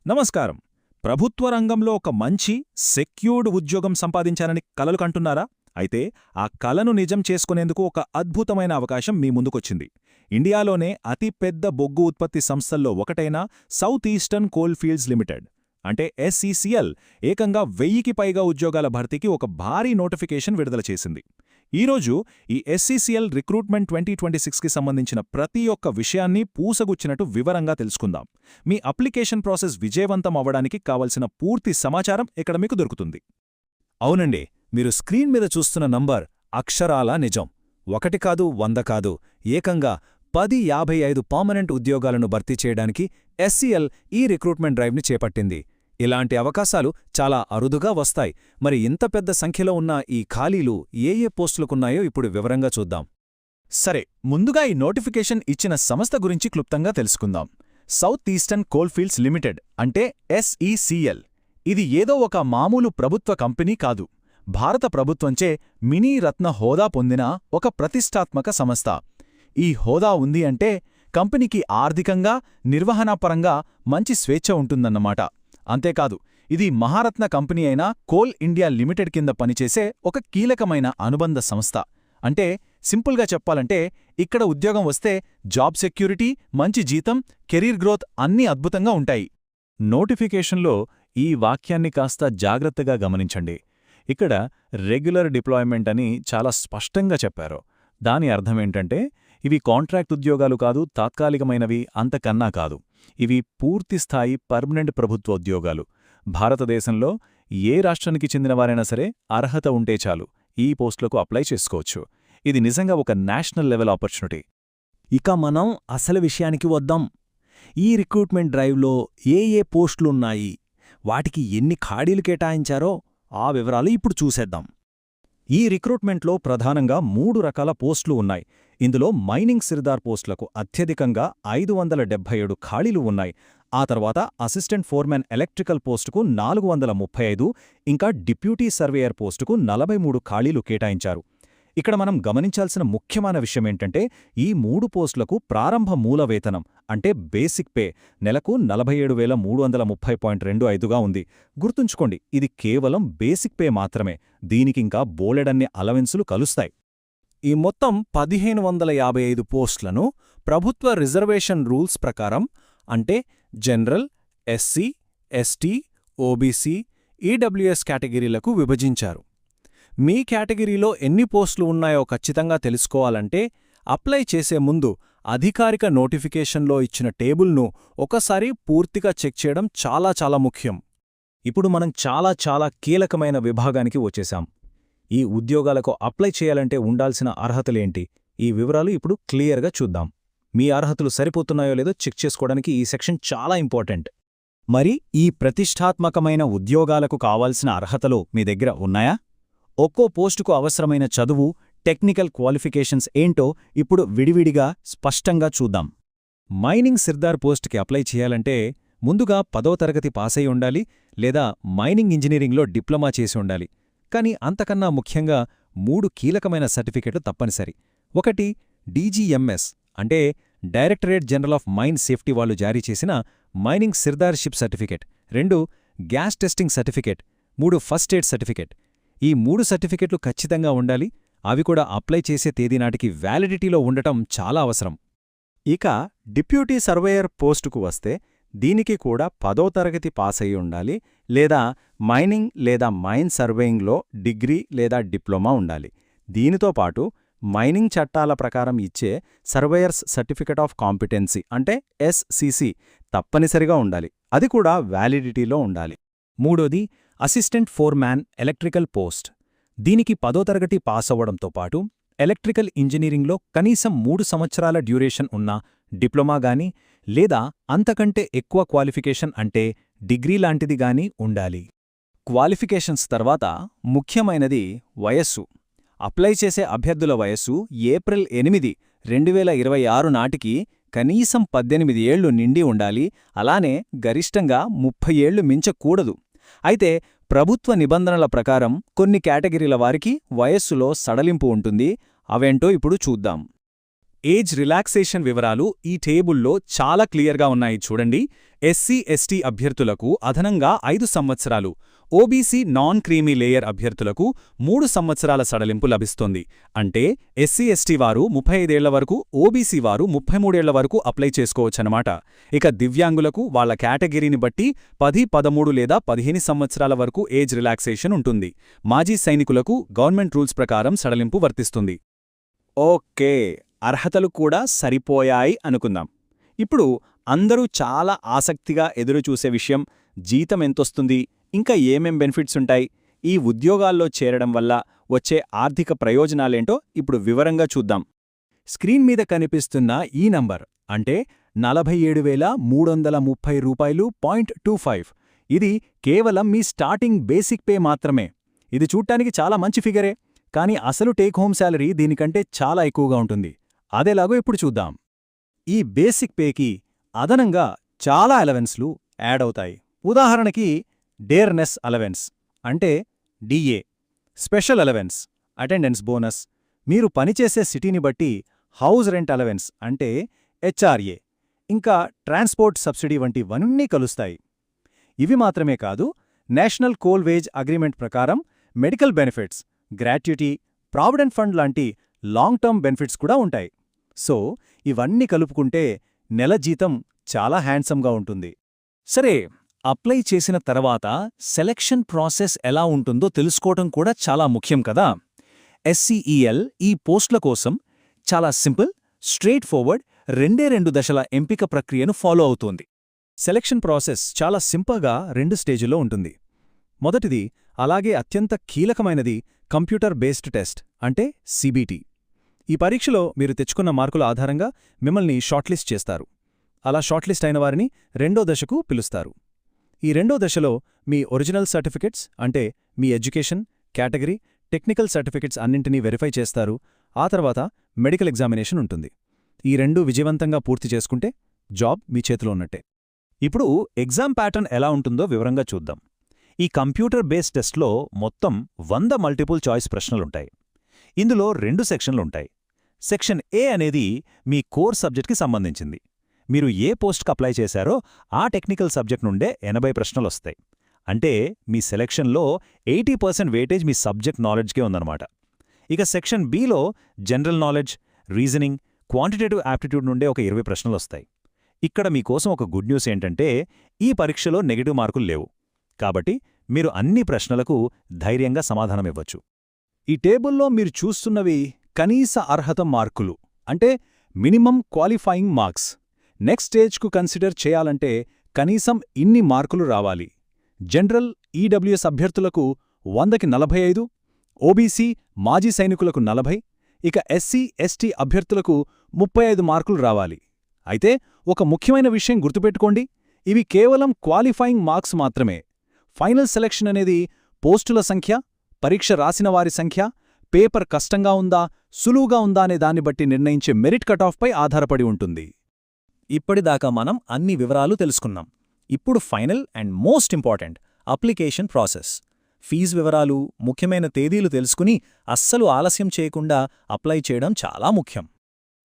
నమస్కారం. ప్రభుత్వ రంగంలో ఒక మంచి, సెక్యూర్డ్ ఉద్యోగం సంపాదించాలని కలలు కంటున్నారా? అయితే ఆ కలను నిజం చేసుకునేందుకు ఒక అద్భుతమైన అవకాశం మీ ముందుకొచ్చింది. ఇండియాలోనే అతిపెద్ద బొగ్గు ఉత్పత్తి సంస్థల్లో ఒకటైన south eastern coal fields limited అంటే SECL ఏకంగా 1000కి పైగా ఉద్యోగాల భర్తీకి ఒక భారీ నోటిఫికేషన్ విడుదల చేసింది. ఈరోజు ఈ SECL రిక్రూట్మెంట్ 2026కి సంబంధించిన ప్రతి ఒక్క విషయాన్ని పూసగుచ్చినట్టు వివరంగా తెలుసుకుందాం. మీ అప్లికేషన్ ప్రాసెస్ విజయవంతం అవ్వడానికి కావలసిన పూర్తి సమాచారం ఇక్కడ మీకు దొరుకుతుంది. అవునండి, మీరు స్క్రీన్ మీద చూస్తున్న నంబర్ అక్షరాలా నిజం. 1 కాదు, 100 కాదు, ఏకంగా 1055 పర్మనెంట్ ఉద్యోగాలను భర్తీ చేయడానికి SEL ఈ రిక్రూట్మెంట్ డ్రైవ్ని చేపట్టింది. ఇలాంటి అవకాశాలు చాలా అరుదుగా వస్తాయి. మరి ఇంత పెద్ద సంఖ్యలో ఉన్న ఈ ఖాళీలు ఏ పోస్టులకున్నాయో ఇప్పుడు వివరంగా చూద్దాం. సరే, ముందుగా ఈ నోటిఫికేషన్ ఇచ్చిన సంస్థ గురించి క్లుప్తంగా తెలుసుకుందాం. సౌత్ ఈస్టర్న్ కోల్ఫీల్డ్స్ లిమిటెడ్ అంటే SECL. ఇది ఏదో ఒక మామూలు ప్రభుత్వ కంపెనీ కాదు. భారత ప్రభుత్వంచే మినీ రత్న హోదా పొందిన ఒక ప్రతిష్టాత్మక సంస్థ. ఈ హోదా ఉంది అంటే కంపెనీకి ఆర్థికంగా, నిర్వహణాపరంగా మంచి స్వేచ్ఛ ఉంటుందన్నమాట. అంతేకాదు, ఇది మహారత్న కంపెనీ అయిన కోల్ ఇండియా లిమిటెడ్ కింద పనిచేసే ఒక కీలకమైన అనుబంధ సంస్థ. అంటే సింపుల్గా చెప్పాలంటే ఇక్కడ ఉద్యోగం వస్తే జాబ్ సెక్యూరిటీ, మంచి జీతం, కెరీర్ గ్రోత్ అన్నీ అద్భుతంగా ఉంటాయి. నోటిఫికేషన్లో ఈ వాక్యాన్ని కాస్త జాగ్రత్తగా గమనించండి. ఇక్కడ రెగ్యులర్ డిప్లాయ్మెంట్ అని చాలా స్పష్టంగా చెప్పారు. దాని అర్థమేంటంటే ఇవి కాంట్రాక్ట్ ఉద్యోగాలు కాదు, తాత్కాలికమైనవి అంతకన్నా కాదు. ఇవి పూర్తిస్థాయి పర్మనెంట్ ప్రభుత్వ ఉద్యోగాలు. భారతదేశంలో ఏ రాష్ట్రానికి చెందినవారైనా సరే అర్హత ఉంటే చాలు ఈ పోస్టులకు అప్లై చేసుకోవచ్చు. ఇది నిజంగా ఒక నేషనల్ లెవెల్ ఆపర్చునిటీ. ఇక మనం అసలు విషయానికి వద్దాం. ఈ రిక్రూట్మెంట్ డ్రైవ్లో ఏ పోస్టులున్నాయి, వాటికి ఎన్ని ఖాళీలు కేటాయించారో ఆ వివరాలు ఇప్పుడు చూసేద్దాం. ఈ రిక్రూట్మెంట్లో ప్రధానంగా 3 రకాల పోస్టులు ఉన్నాయి. ఇందులో మైనింగ్ సిర్దార్ పోస్టులకు అత్యధికంగా 577 ఖాళీలు ఉన్నాయి. ఆ తర్వాత అసిస్టెంట్ ఫోర్మెన్ ఎలక్ట్రికల్ పోస్టుకు 435, ఇంకా డిప్యూటీ సర్వేయర్ పోస్టుకు 43 ఖాళీలు కేటాయించారు. ఇక్కడ మనం గమనించాల్సిన ముఖ్యమైన విషయమేంటంటే ఈ 3 పోస్టులకు ప్రారంభ మూల వేతనం అంటే బేసిక్ పే నెలకు 47,330.25గా ఉంది. గుర్తుంచుకోండి, ఇది కేవలం బేసిక్ పే మాత్రమే. దీనికింకా బోలెడన్ని అలవెన్సులు కలుస్తాయి. ఈ మొత్తం 1555 పోస్టులను ప్రభుత్వ రిజర్వేషన్ రూల్స్ ప్రకారం అంటే general, SC, ST, OBC, EWS కేటగిరీలకు విభజించారు. మీ కేటగిరీలో ఎన్ని పోస్టులు ఉన్నాయో ఖచ్చితంగా తెలుసుకోవాలంటే అప్లై చేసే ముందు అధికారిక నోటిఫికేషన్లో ఇచ్చిన టేబుల్ను ఒకసారి పూర్తిగా చెక్ చేయడం చాలా ముఖ్యం. ఇప్పుడు మనం చాలా కీలకమైన విభాగానికి వచ్చేశాం. ఈ ఉద్యోగాలకు అప్లై చేయాలంటే ఉండాల్సిన అర్హతలేంటి? ఈ వివరాలు ఇప్పుడు క్లియర్గా చూద్దాం. మీ అర్హతలు సరిపోతున్నాయో లేదో చెక్ చేసుకోవడానికి ఈ సెక్షన్ చాలా ఇంపార్టెంట్. మరి ఈ ప్రతిష్టాత్మకమైన ఉద్యోగాలకు కావాల్సిన అర్హతలు మీ దగ్గర ఉన్నాయా? ఒక్కో పోస్టుకు అవసరమైన చదువు, టెక్నికల్ క్వాలిఫికేషన్స్ ఏంటో ఇప్పుడు విడివిడిగా స్పష్టంగా చూద్దాం. మైనింగ్ సిర్దార్ పోస్టుకి అప్లై చేయాలంటే ముందుగా 10వ తరగతి పాసై ఉండాలి, లేదా మైనింగ్ ఇంజనీరింగ్లో డిప్లొమా చేసి ఉండాలి. కానీ అంతకన్నా ముఖ్యంగా 3 కీలకమైన సర్టిఫికెట్లు తప్పనిసరి. 1 DGMS అంటే directorate general of mine safety వాళ్ళు జారీ చేసిన మైనింగ్ సిర్దార్షిప్ certificate, 2 gas testing certificate, 3 first aid certificate. ఈ 3 సర్టిఫికెట్లు ఖచ్చితంగా ఉండాలి. అవి కూడా అప్లై చేసే తేదీ నాటికి వ్యాలిడిటీలో ఉండటం చాలా అవసరం. ఇక డిప్యూటీ సర్వేయర్ పోస్టుకు వస్తే దీనికి కూడా 10వ తరగతి పాసయి ఉండాలి, లేదా మైనింగ్ లేదా మైన్ సర్వేయింగ్లో డిగ్రీ లేదా డిప్లొమా ఉండాలి. దీనితో పాటు మైనింగ్ చట్టాల ప్రకారం ఇచ్చే సర్వేయర్స్ సర్టిఫికెట్ ఆఫ్ కాంపిటెన్సీ అంటే SCC తప్పనిసరిగా ఉండాలి. అది కూడా వ్యాలిడిటీలో ఉండాలి. 3ది అసిస్టెంట్ ఫోర్మ్యాన్ ఎలక్ట్రికల్ పోస్ట్. దీనికి 10వ తరగతి పాసవ్వడంతో పాటు ఎలక్ట్రికల్ ఇంజనీరింగ్లో కనీసం 3 సంవత్సరాల డ్యూరేషన్ ఉన్న డిప్లొమా గాని లేదా అంతకంటే ఎక్కువ క్వాలిఫికేషన్ అంటే డిగ్రీ లాంటిది గాని ఉండాలి. క్వాలిఫికేషన్స్ తర్వాత ముఖ్యమైనది వయస్సు. అప్లై చేసే అభ్యర్థుల వయస్సు ఏప్రిల్ 8, 2026 నాటికి కనీసం 18 ఏళ్లు నిండి ఉండాలి. అలానే గరిష్టంగా 30 ఏళ్లు మించకూడదు. అయితే ప్రభుత్వ నిబంధనల ప్రకారం కొన్ని కేటగిరీల వారికి వయస్సులో సడలింపు ఉంటుంది. అవేంటో ఇప్పుడు చూద్దాం. ఏజ్ రిలాక్సేషన్ వివరాలు ఈ టేబుల్లో చాలా క్లియర్గా ఉన్నాయి చూడండి. ఎస్సీ ఎస్టీ అభ్యర్థులకు అదనంగా 5 సంవత్సరాలు, ఓబీసీ నాన్ క్రీమీ లేయర్ అభ్యర్థులకు 3 సంవత్సరాల సడలింపు లభిస్తోంది. అంటే ఎస్సీ ఎస్టీ వారు 35 ఏళ్ల వరకు, ఓబీసీ వారు 33 ఏళ్ల వరకు అప్లై చేసుకోవచ్చనమాట. ఇక దివ్యాంగులకు వాళ్ల కేటగిరీని బట్టి 10, 13 లేదా 15 సంవత్సరాల వరకు ఏజ్ రిలాక్సేషన్ ఉంటుంది. మాజీ సైనికులకు గవర్నమెంట్ రూల్స్ ప్రకారం సడలింపు వర్తిస్తుంది. ఓకే, అర్హతలు కూడా సరిపోయాయి అనుకుందాం. ఇప్పుడు అందరూ చాలా ఆసక్తిగా ఎదురుచూసే విషయం జీతం ఎంతొస్తుంది, ఇంకా ఏమేం బెనిఫిట్స్ ఉంటాయి, ఈ ఉద్యోగాల్లో చేరడం వల్ల వచ్చే ఆర్థిక ప్రయోజనాలేంటో ఇప్పుడు వివరంగా చూద్దాం. స్క్రీన్ మీద కనిపిస్తున్న ఈ నంబర్ అంటే 47,330 రూపాయలు .25. ఇది కేవలం మీ స్టార్టింగ్ బేసిక్ పే మాత్రమే. ఇది చూడ్డానికి చాలా మంచి ఫిగరే, కానీ అసలు టేక్ హోమ్ శాలరీ దీనికంటే చాలా ఎక్కువగా ఉంటుంది. అదేలాగో ఇప్పుడు చూద్దాం. ఈ బేసిక్ పేకి అదనంగా చాలా అలవెన్స్లు యాడ్ అవుతాయి. ఉదాహరణకి డేర్నెస్ అలవెన్స్ అంటే DA, special allowance attendance bonus, మీరు పనిచేసే సిటీని బట్టి హౌస్ రెంట్ అలవెన్స్ అంటే హెచ్ఆర్ఏ, ఇంకా ట్రాన్స్పోర్ట్ సబ్సిడీ వంటివన్నీ కలుస్తాయి. ఇవి మాత్రమే కాదు, నేషనల్ కోల్ వేజ్ అగ్రిమెంట్ ప్రకారం medical benefits, gratuity, provident fund లాంటి లాంగ్ టర్మ్ బెనిఫిట్స్ కూడా ఉంటాయి. సో ఇవన్నీ కలుపుకుంటే నెల జీతం చాలా హ్యాండ్సమ్గా ఉంటుంది. సరే, అప్లై చేసిన తర్వాత సెలక్షన్ ప్రాసెస్ ఎలా ఉంటుందో తెలుసుకోవటం కూడా చాలా ముఖ్యం కదా. ఎస్సీఈఎల్ ఈ పోస్టుల కోసం చాలా సింపుల్, స్ట్రెయిట్ ఫార్వర్డ్ 2 దశల ఎంపిక ప్రక్రియను ఫాలో అవుతోంది. సెలక్షన్ ప్రాసెస్ చాలా సింపుల్గా 2 స్టేజుల్లో ఉంటుంది. మొదటిది, అలాగే అత్యంత కీలకమైనది కంప్యూటర్ బేస్డ్ టెస్ట్ అంటే సిబిటి. ఈ పరీక్షలో మీరు తెచ్చుకున్న మార్కుల ఆధారంగా మిమ్మల్ని షార్ట్లిస్ట్ చేస్తారు. అలా షార్ట్లిస్ట్ అయిన వారిని 2వ దశకు పిలుస్తారు. ఈ 2వ దశలో మీ ఒరిజినల్ సర్టిఫికెట్స్ అంటే మీ ఎడ్యుకేషన్, కేటగిరీ, టెక్నికల్ సర్టిఫికెట్స్ అన్నింటినీ వెరిఫై చేస్తారు. ఆ తర్వాత మెడికల్ ఎగ్జామినేషన్ ఉంటుంది. ఈ 2 విజయవంతంగా పూర్తి చేసుకుంటే జాబ్ మీ చేతిలో ఉన్నట్టే. ఇప్పుడు ఎగ్జామ్ ప్యాటర్న్ ఎలా ఉంటుందో వివరంగా చూద్దాం. ఈ కంప్యూటర్ బేస్డ్ టెస్ట్లో మొత్తం 100 మల్టిపుల్ చాయిస్ ప్రశ్నలుంటాయి. ఇందులో 2 సెక్షన్లుంటాయి. సెక్షన్ ఏ అనేది మీ కోర్ సబ్జెక్ట్కి సంబంధించింది. మీరు ఏ పోస్ట్కి అప్లై చేశారో ఆ టెక్నికల్ సబ్జెక్ట్ నుండే 80 ప్రశ్నలొస్తాయి. అంటే మీ సెలెక్షన్లో 80% వెయిటేజ్ మీ సబ్జెక్ట్ నాలెడ్జ్కే ఉందన్నమాట. ఇక section below general knowledge, reasoning, quantitative aptitude నుండే ఒక 20 ప్రశ్నలొస్తాయి. ఇక్కడ మీకోసం ఒక గుడ్ న్యూస్ ఏంటంటే ఈ పరీక్షలో నెగటివ్ మార్కులు లేవు. కాబట్టి మీరు అన్ని ప్రశ్నలకు ధైర్యంగా సమాధానమివ్వచ్చు. ఈ టేబుల్లో మీరు చూస్తున్నవి కనీస అర్హత మార్కులు అంటే మినిమం క్వాలిఫైయింగ్ మార్క్స్. నెక్స్ట్ స్టేజ్కు కన్సిడర్ చేయాలంటే కనీసం ఇన్ని మార్కులు రావాలి. జనరల్ ఈడబ్ల్యూఎస్ అభ్యర్థులకు 100కి 45, ఓబీసీ మాజీ సైనికులకు 40, ఇక ఎస్సీ ఎస్టీ అభ్యర్థులకు 35 మార్కులు రావాలి. అయితే ఒక ముఖ్యమైన విషయం గుర్తుపెట్టుకోండి, ఇవి కేవలం క్వాలిఫైయింగ్ మార్క్స్ మాత్రమే. ఫైనల్ సెలక్షన్ అనేది పోస్టుల సంఖ్య, పరీక్ష రాసిన వారి సంఖ్య, పేపర్ కష్టంగా ఉందా, సులువుగా ఉందా అనే దాన్ని బట్టి నిర్ణయించే మెరిట్ కటాఫ్పై ఆధారపడి ఉంటుంది. ఇప్పటిదాకా మనం అన్ని వివరాలు తెలుసుకున్నాం. ఇప్పుడు final and most important application process. Fee వివరాలు, ముఖ్యమైన తేదీలు తెలుసుకుని అస్సలు ఆలస్యం చేయకుండా అప్లై చేయడం చాలా ముఖ్యం.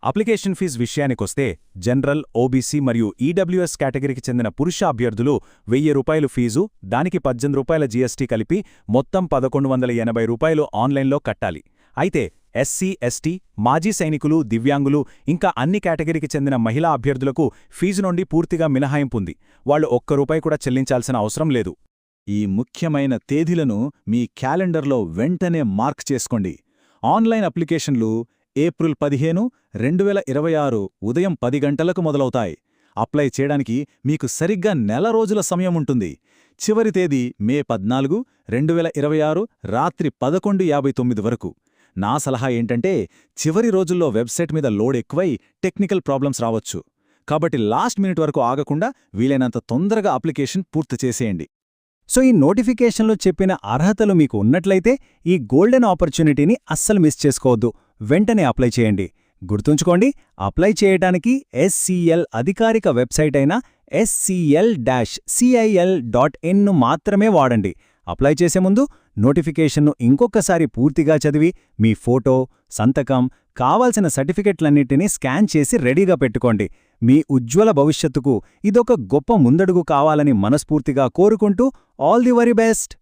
అప్లికేషన్ ఫీజు విషయానికొస్తే జనరల్, ఓబీసీ మరియు ఈడబ్ల్యూఎస్ కేటగిరీకి చెందిన పురుష అభ్యర్థులు 1000 రూపాయలు ఫీజు, దానికి 18 రూపాయల జీఎస్టీ కలిపి మొత్తం 1180 రూపాయలు ఆన్లైన్లో కట్టాలి. అయితే ఎస్సీ ఎస్టీ, మాజీ సైనికులు, దివ్యాంగులు ఇంకా అన్ని కేటగిరీకి చెందిన మహిళా అభ్యర్థులకు ఫీజు నుండి పూర్తిగా మినహాయింపుంది. వాళ్లు ₹1 కూడా చెల్లించాల్సిన అవసరం లేదు. ఈ ముఖ్యమైన తేదీలను మీ క్యాలెండర్లో వెంటనే మార్క్ చేసుకోండి. ఆన్లైన్ అప్లికేషన్లు ఏప్రిల్ 15, 2026 ఉదయం 10 గంటలకు మొదలవుతాయి. అప్లై చేయడానికి మీకు సరిగ్గా నెల రోజుల సమయం ఉంటుంది. చివరి తేదీ మే 14, 2026 రాత్రి 11:59 వరకు. నా సలహా ఏంటంటే చివరి రోజుల్లో వెబ్సైట్ మీద లోడ్ ఎక్కువై టెక్నికల్ ప్రాబ్లమ్స్ రావచ్చు. కాబట్టి లాస్ట్ మినిట్ వరకు ఆగకుండా వీలైనంత తొందరగా అప్లికేషన్ పూర్తి చేసేయండి. సో ఈ నోటిఫికేషన్లో చెప్పిన అర్హతలు మీకు ఉన్నట్లయితే ఈ గోల్డెన్ ఆపర్చునిటీని అస్సలు మిస్ చేసుకోవద్దు. వెంటనే అప్లై చేయండి. గుర్తుంచుకోండి, అప్లై చేయడానికి ఎస్సీఎల్ అధికారిక వెబ్సైట్ అయిన scl-cil.in ను మాత్రమే వాడండి. అప్లై చేసే ముందు నోటిఫికేషన్ను ఇంకొకసారి పూర్తిగా చదివి మీ ఫోటో, సంతకం, కావాల్సిన సర్టిఫికెట్లన్నింటినీ స్కాన్ చేసి రెడీగా పెట్టుకోండి. మీ ఉజ్వల భవిష్యత్తుకు ఇదొక గొప్ప ముందడుగు కావాలని మనస్ఫూర్తిగా కోరుకుంటూ ఆల్ ది వెరీ బెస్ట్.